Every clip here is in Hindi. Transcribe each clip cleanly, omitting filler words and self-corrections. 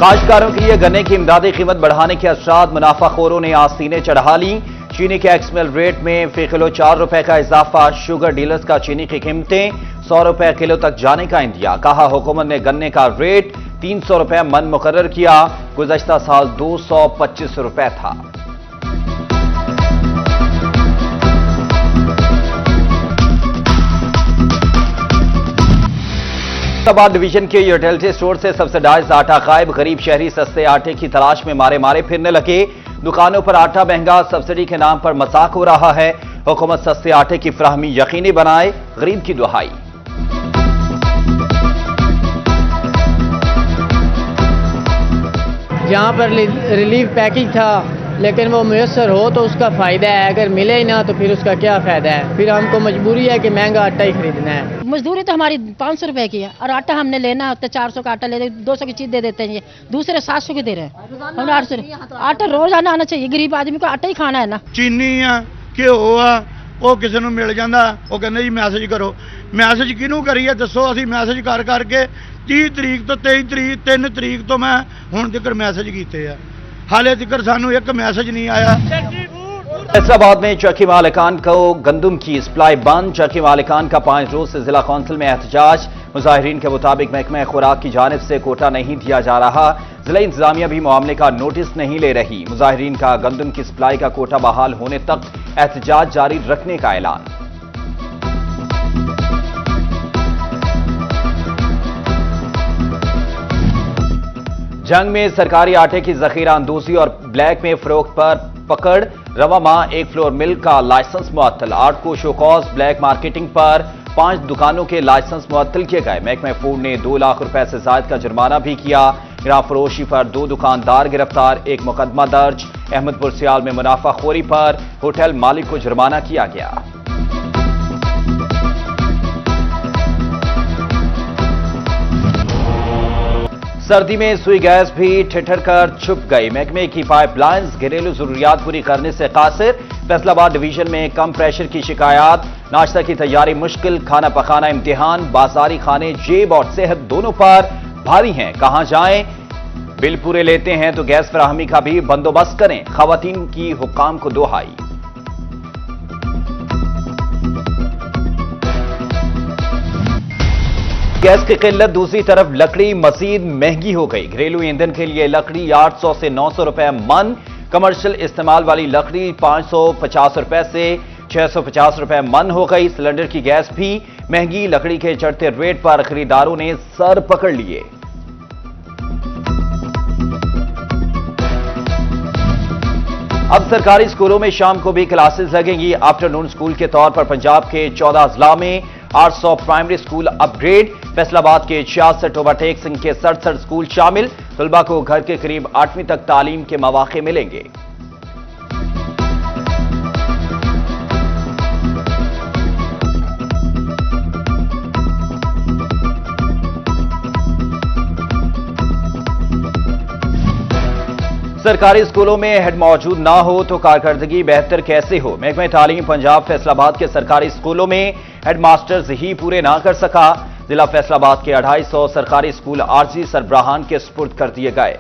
काश्तकारों के लिए गन्ने की इमदादी कीमत बढ़ाने के असरात मुनाफाखोरों ने आज सीने चढ़ा ली। चीनी के एक्समिल रेट में फी किलो 4 रुपए का इजाफा। शुगर डीलर्स का चीनी की कीमतें 100 रुपए किलो तक जाने का इंदिया। कहा हुकूमत ने गन्ने का रेट 300 रुपए मन मुकर्रर किया। गुज़श्ता साल 225 रुपए था। फैसलाबाद डिवीजन के यूटिलिटी स्टोर से सब्सिडाइज आटा गायब। गरीब शहरी सस्ते आटे की तलाश में मारे मारे फिरने लगे। दुकानों पर आटा महंगा, सब्सिडी के नाम पर मजाक हो रहा है। हुकूमत सस्ते आटे की फराहमी यकीनी बनाए, गरीब की दुहाई। जहाँ पर रिलीफ पैकेज था लेकिन वो मुयस्सर हो तो उसका फ़ायदा है, अगर मिले ही ना तो फिर उसका क्या फ़ायदा है। फिर हमको मजबूरी है कि महंगा आटा ही खरीदना है। मजदूरी तो हमारी 500 रुपए की है और आटा हमने लेना है तो 400 का आटा ले 200 की चीज़ दे देते हैं। ये दूसरे 700 की दे रहे हैं। हम 800 आटा रोजाना आना चाहिए। गरीब आदमी को आटा ही खाना है ना। चीनी आ घ्यो आ ਉਹ ਕਿਸੇ ਨੂੰ ਮਿਲ ਜਾਂਦਾ, ਉਹ ਕਹਿੰਦੇ ਜੀ ਮੈਸੇਜ ਕਰੋ। ਮੈਸੇਜ ਕਿਹਨੂੰ ਕਰੀਏ ਦੱਸੋ? ਅਸੀਂ ਮੈਸੇਜ ਕਰ ਕਰਕੇ 30 ਤਰੀਕ ਤੋਂ 23 ਤਰੀਕ 3 ਤਰੀਕ ਤੋਂ ਮੈਂ ਹੁਣ ਤੱਕ ਮੈਸੇਜ ਕੀਤੇ ਆ, हाले तक सानू एक मैसेज नहीं आया। फैसलाबाद में चक्की मालिकान को गंदम की सप्लाई बंद। चक्की मालिकान का 5 रोज से जिला कौंसिल में एहतजाज। मुजाहिरीन के मुताबिक महकमा खुराक की जानिब से कोटा नहीं दिया जा रहा। जिला इंतजामिया भी मामले का नोटिस नहीं ले रही। मुजाहिरीन का गंदम की सप्लाई का कोटा बहाल होने तक एहतजाज जारी रखने का ऐलान। जंग में सरकारी आटे की जखीरा अंदोजी और ब्लैक में फरोख्त पर पकड़। रवा माह एक फ्लोर मिल का लाइसेंस मुअत्तल। 8 को शोकॉज ब्लैक मार्केटिंग पर 5 दुकानों के लाइसेंस मुअत्तल किए गए। महकमा फूड ने 2 लाख रुपए से ज्यादा का जुर्माना भी किया। गिरा फरोशी पर 2 दुकानदार गिरफ्तार। एक मुकदमा दर्ज। अहमदपुर सियाल में मुनाफाखोरी पर होटल मालिक को जुर्माना किया गया। सर्दी में सुई गैस भी ठिठर कर छुप गई। महकमे की पाइपलाइंस घरेलू जरूरियात पूरी करने से कासिर। फैसलाबाद डिवीजन में कम प्रेशर की शिकायत। नाश्ता की तैयारी मुश्किल, खाना पकाना इम्तिहान। बाजारी खाने जेब और सेहत दोनों पर भारी हैं। कहां जाएं? बिल पूरे लेते हैं तो गैस फराहमी का भी बंदोबस्त करें। खवातीन की हुक्काम को दोहाई। गैस की किल्लत, दूसरी तरफ लकड़ी मजीद महंगी हो गई। घरेलू ईंधन के लिए लकड़ी 800 से 900 रुपए मन। कमर्शियल इस्तेमाल वाली लकड़ी 550 रुपए से 650 रुपए मन हो गई। सिलेंडर की गैस भी महंगी। लकड़ी के चढ़ते रेट पर खरीदारों ने सर पकड़ लिए। अब सरकारी स्कूलों में शाम को भी क्लासेस लगेंगी। आफ्टरनून स्कूल के तौर पर पंजाब के 14 अजला में 800 प्राइमरी स्कूल अपग्रेड। फैसलाबाद के 66 ओवरटेक सिंह के 67 स्कूल शामिल। तलबा को घर के करीब 8वीं तक तालीम के मौके मिलेंगे। सरकारी स्कूलों में हेड मौजूद ना हो तो कारकर्दगी बेहतर कैसे हो? महकमा तालीम पंजाब फैसलाबाद के सरकारी स्कूलों में हेड मास्टर्स ही पूरे ना कर सका। जिला फैसलाबाद के 250 सरकारी स्कूल आरजी सरबराहान के सुपुर्द कर दिए गए।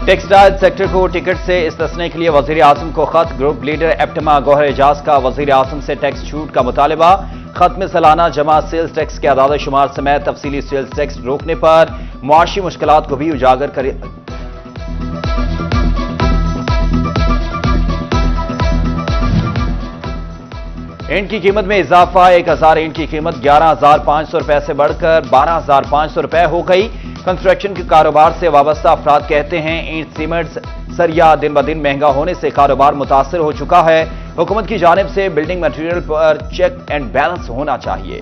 टेक्सटाइल सेक्टर को टिकट से इस्तिस्ना के लिए वजीर आजम को खत। ग्रुप लीडर एप्टमा गौहर एजाज का वजीर आजम से टैक्स छूट का मुतालबा। खत में सालाना जमा सेल्स टैक्स के आदाद शुमार समेत तफसीली सेल्स टैक्स रोकने पर मुआशी मुश्किलात को भी उजागर करे। ईंट की कीमत में इजाफा। 1000 ईंट की कीमत 11,500 रुपए से बढ़कर 12,500 रुपए हो गई। कंस्ट्रक्शन के कारोबार से वाबस्ता अफराद कहते हैं ईंट सीमेंट सरिया दिन ब दिन महंगा होने से कारोबार मुतासर हो चुका है। हुकूमत की जानिब से बिल्डिंग मटेरियल पर चेक एंड बैलेंस होना चाहिए।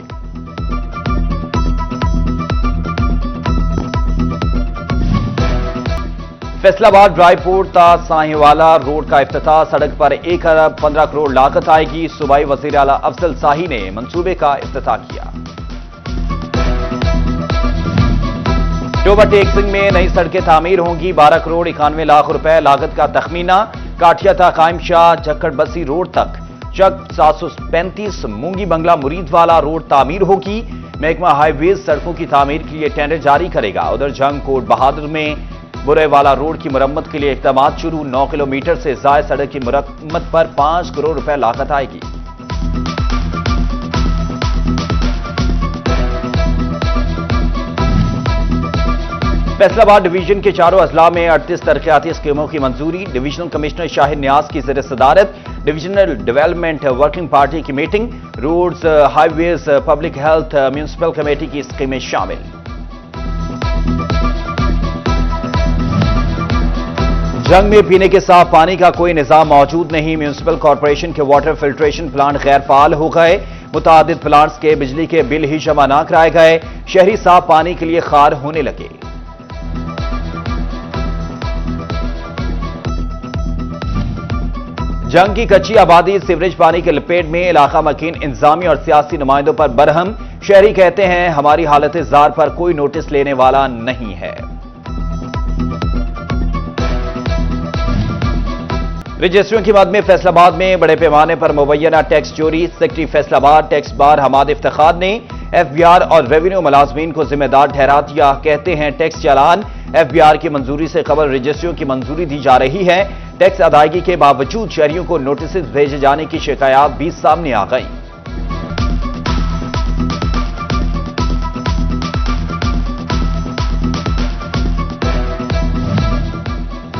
फैसलाबाद ड्राईपोर्ट ता साहिवाला रोड का इफ्तिताह। सड़क पर 1 अरब 15 करोड़ लागत आएगी। सूबाई वज़ीर आला अफजल शाही ने मंसूबे का इफ्तिताह किया। ओवरटेक सिंह में नई सड़कें तामीर होंगी। 12 करोड़ 91 लाख रुपए लागत का तखमीना। काठिया था कायम शाह झक्कड़ बस्सी रोड तक चक 735 मूंगी बंगला मुरीद वाला रोड तामीर होगी। महकमा हाईवेज सड़कों की तामीर के लिए टेंडर जारी करेगा। उधर जंग कोट बहादुर में बुरेवाला रोड की मुरम्मत के लिए इकदाम शुरू। 9 किलोमीटर से ज्यादा सड़क की मुरम्मत पर 5 करोड़ रुपए लागत आएगी। फैसलाबाद डिवीजन के चारों अजला में 38 तरक्याती स्कीमों की मंजूरी। डिविजनल कमिश्नर शाहिद नियाज की ज़ेर सदारत डिविजनल डेवलपमेंट वर्किंग पार्टी की meeting. Roads, highways, public health, municipal committee की स्कीमें शामिल। जंग में पीने के साफ पानी का कोई निजाम मौजूद नहीं। म्यूनिसिपल कॉर्पोरेशन के वाटर फिल्ट्रेशन प्लांट गैर फाल हो गए। मुतादिद प्लांट्स के बिजली के बिल ही जमा न कराए गए। शहरी साफ पानी के लिए खार होने लगे। जंग की कच्ची आबादी सीवरेज पानी के लपेट में। इलाका मकीन इंतजामी और सियासी नुमाइंदों पर बरहम। शहरी कहते हैं हमारी हालत जार पर कोई नोटिस लेने वाला नहीं है। रजिस्ट्रियों की मद में फैसलाबाद में बड़े पैमाने पर मुबैना टैक्स चोरी। Secretary Faisalabad tax bar Hammad Iftikhar ने एफबीआर और रेवेन्यू मुलाजमीन को जिम्मेदार ठहरा दिया। कहते हैं टैक्स चालान एफबीआर की मंजूरी से कबल रजिस्ट्रियों की मंजूरी दी जा रही है। टैक्स अदायगी के बावजूद शहरियों को नोटिस भेजे जाने की शिकायत भी सामने आ गई।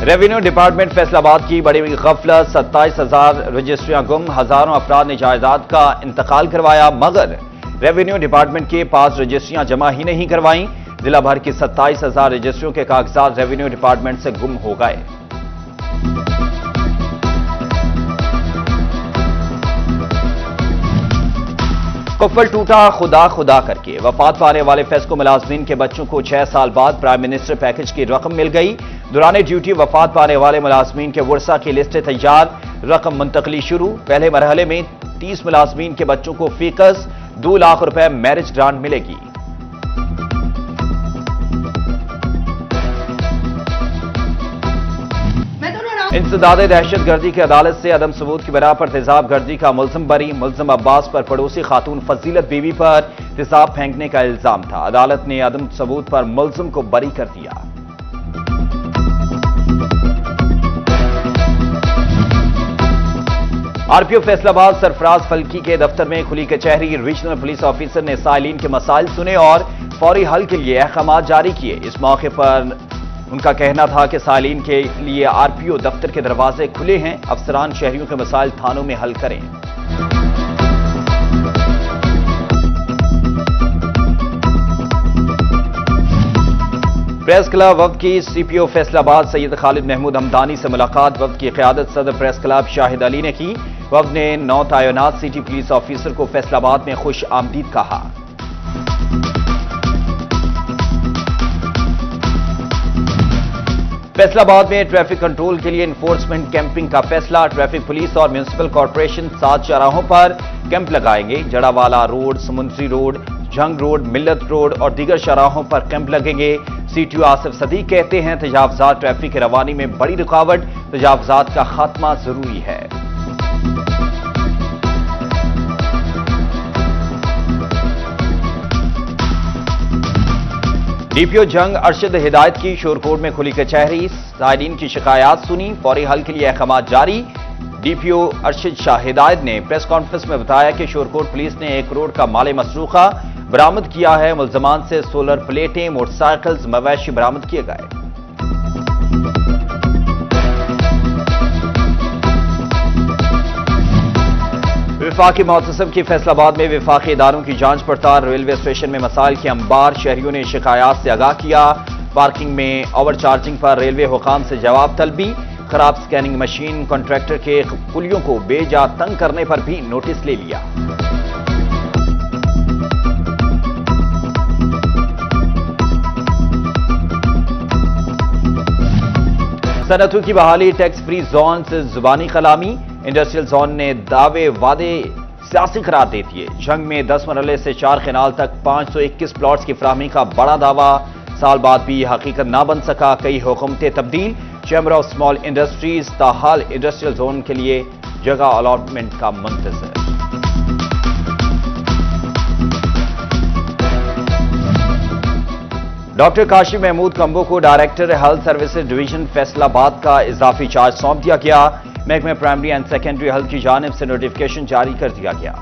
रेवेन्यू डिपार्टमेंट फैसलाबाद की बड़ी गफलत। 27,000 रजिस्ट्रियां गुम। हजारों अफराद ने जायदाद का इंतकाल करवाया मगर रेवेन्यू डिपार्टमेंट के पास रजिस्ट्रियां जमा ही नहीं करवाई। जिला भर की 27,000 रजिस्ट्रियों के कागजात रेवेन्यू डिपार्टमेंट से गुम हो गए। कुफल टूटा खुदा खुदा करके। वफात पाने वाले फेस्को मुलाजमीन के बच्चों को 6 साल बाद प्राइम मिनिस्टर पैकेज की रकम मिल गई। दौरान ड्यूटी वफात पाने वाले मुलाजमीन के वर्सा की लिस्टें तैयार। रकम मुंतकली शुरू। पहले मरहले में 30 मुलाजमीन के बच्चों को फीकस 2 लाख रुपए मैरिज ग्रांट मिलेगी। इंसदाद दहशत गर्दी की अदालत से अदम सबूत की बिना पर तेजाब गर्दी का मुलजिम बरी। मुलजिम अब्बास पर पड़ोसी खातून फजीलत बीवी पर तेजाब फेंकने का इल्जाम था। अदालत ने अदम सबूत पर मुलजिम को बरी कर दिया। आरपीओ फैसलाबाद सरफराज फल्की के दफ्तर में खुली कचहरी। रीजनल पुलिस ऑफिसर ने साइलिन के मसाइल सुने और फौरी हल के लिए अहकाम जारी किए। इस मौके पर उनका कहना था कि साइलिन के लिए आरपीओ दफ्तर के दरवाजे खुले हैं। अफसरान शहरियों के मसाइल थानों में हल करें। प्रेस क्लब वफ्द की सीपीओ फैसलाबाद सैयद खालिद महमूद हमदानी से मुलाकात। वफ्द की क़यादत सदर प्रेस क्लब शाहिद अली ने की। वफ्द ने 9 तैनात सिटी पुलिस ऑफिसर को फैसलाबाद में खुश आमदीद कहा। फैसलाबाद में ट्रैफिक कंट्रोल के लिए एनफोर्समेंट कैंपिंग का फैसला। ट्रैफिक पुलिस और म्यूनिसिपल कॉर्पोरेशन 7 चौराहों पर कैंप लगाएंगे। जड़ावाला रोड, समुंदरी रोड, जंग रोड, मिल्लत रोड और दीगर चौराहों पर कैंप लगेंगे। सीटीओ आसिफ सदीक कहते हैं तजावुजात ट्रैफिक की रवानी में बड़ी रुकावट। तजावुजात का खात्मा जरूरी है। डीपीओ जंग अरशद हिदायत की शोरकोट में खुली कचहरी। साइलिन की शिकायत सुनी। फौरी हल के लिए अहकाम जारी। डीपीओ अरशद शाह हिदायत ने प्रेस कॉन्फ्रेंस में बताया कि शोरकोट पुलिस ने 1 करोड़ का माल मसरूखा बरामद किया है। मुलजमान से सोलर प्लेटें, मोटरसाइकिल्स, मवेशी बरामद किए गए। विफाकी मुअत्तसिम की फैसलाबाद में विफाकी इदारों की जांच पड़ताल। रेलवे स्टेशन में मसाइल के अंबार। शहरियों ने शिकायत से आगाह किया। पार्किंग में ओवर चार्जिंग पर रेलवे हुकाम से जवाब तलबी। खराब स्कैनिंग मशीन, कॉन्ट्रैक्टर के कुलियों को बेजा तंग करने पर भी नोटिस ले लिया। सनतों की बहाली। टैक्स फ्री जोन से जुबानी कलामी। इंडस्ट्रियल जोन ने दावे वादे सियासी करार दे दिए। जंग में 10 मरहले से 4 केनाल तक 521 प्लॉट्स की फराहमी का बड़ा दावा। साल बाद भी हकीकत ना बन सका। कई हुकूमतें तब्दील। चैम्बर ऑफ स्मॉल इंडस्ट्रीज ताहाल इंडस्ट्रियल जोन के लिए जगह अलॉटमेंट का मुंतजर। डॉक्टर काशिफ महमूद कंबो को director health services division Faisalabad का इजाफी चार्ज सौंप दिया गया। महकमे प्राइमरी एंड सेकेंडरी हेल्थ की जानिब से नोटिफिकेशन जारी कर दिया गया।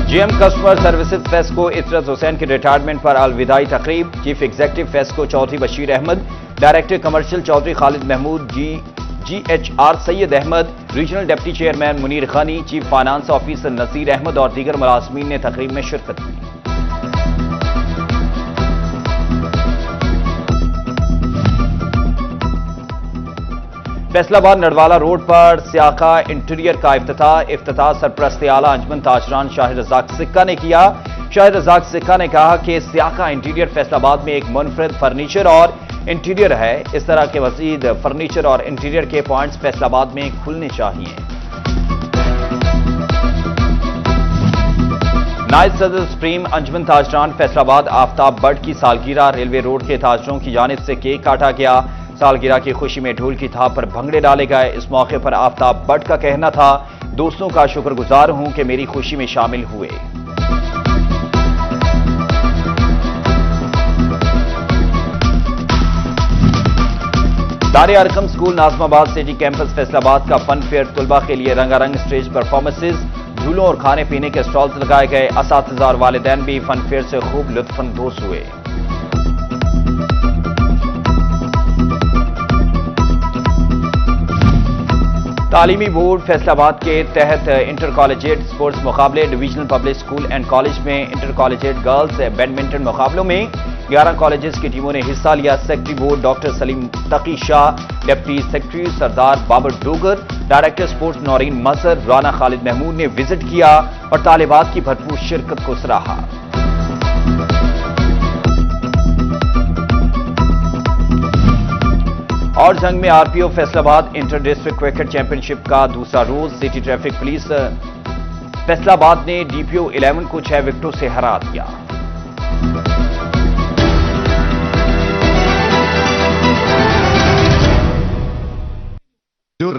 GM customer services FESCO Itrat Hussain के रिटायरमेंट पर अलविदाई तकरीब। Chief executive FESCO Chaudhry Bashir Ahmed, director commercial Chaudhry Khalid Mahmood, GHR Syed Ahmed, regional deputy chairman Munir Khani, chief finance officer Naseer Ahmed और दीगर मुलाजमीन ने तकरीब में शिरकत की। फैसलाबाद नडवाला रोड पर सियाका इंटीरियर का इफ्तिताह सरपरस्त आला अंजुमन ताजरान शाहिद रज़ाक सिक्का ने किया। शाहिद रज़ाक सिक्का ने कहा कि सियाका इंटीरियर फैसलाबाद में एक मुनफरद फर्नीचर और इंटीरियर है। इस तरह के मजीद फर्नीचर और इंटीरियर के पॉइंट्स फैसलाबाद में खुलने चाहिए। नायब सदर सुप्रीम अंजुमन ताजरान फैसलाबाद आफ्ताब बट की सालगिरह। रेलवे रोड के ताजरों की जानिब से केक काटा गया। सालगिरह की खुशी में ढोल की थाप पर भंगड़े डाले गए। इस मौके पर आफ्ताब बट का कहना था, दोस्तों का शुक्रगुजार हूं कि मेरी खुशी में शामिल हुए। Dar-e Arqam school Nazimabad city campus Faisalabad का फन फेयर तुलबा के लिए रंगारंग स्टेज परफॉर्मेंसेज, झूलों और खाने पीने के स्टॉल्स लगाए गए। असातिज़ा और वालिदैन भी फन फेयर से खूब लुत्फानंदोज हुए। तालीमी बोर्ड फैसलाबाद के तहत इंटर कॉलेजिएट स्पोर्ट्स मुकाबले। Divisional public school and college में इंटर कॉलेजिएट गर्ल्स बैडमिंटन मुकाबलों में 11 कॉलेजेस की टीमों ने हिस्सा लिया। सेक्रेटरी बोर्ड डॉक्टर सलीम तकी शाह, डिप्टी सेक्रेटरी सरदार बाबर डोगर, डायरेक्टर स्पोर्ट्स नौरीन मजहर, राना खालिद महमूद ने विजिट किया और तालिबात की भरपूर शिरकत को सराहा। और जंग में RPO Faisalabad inter district cricket championship का दूसरा रोज। सिटी ट्रैफिक पुलिस फैसलाबाद ने DPO 11 को 6 विकेटों से हरा दिया।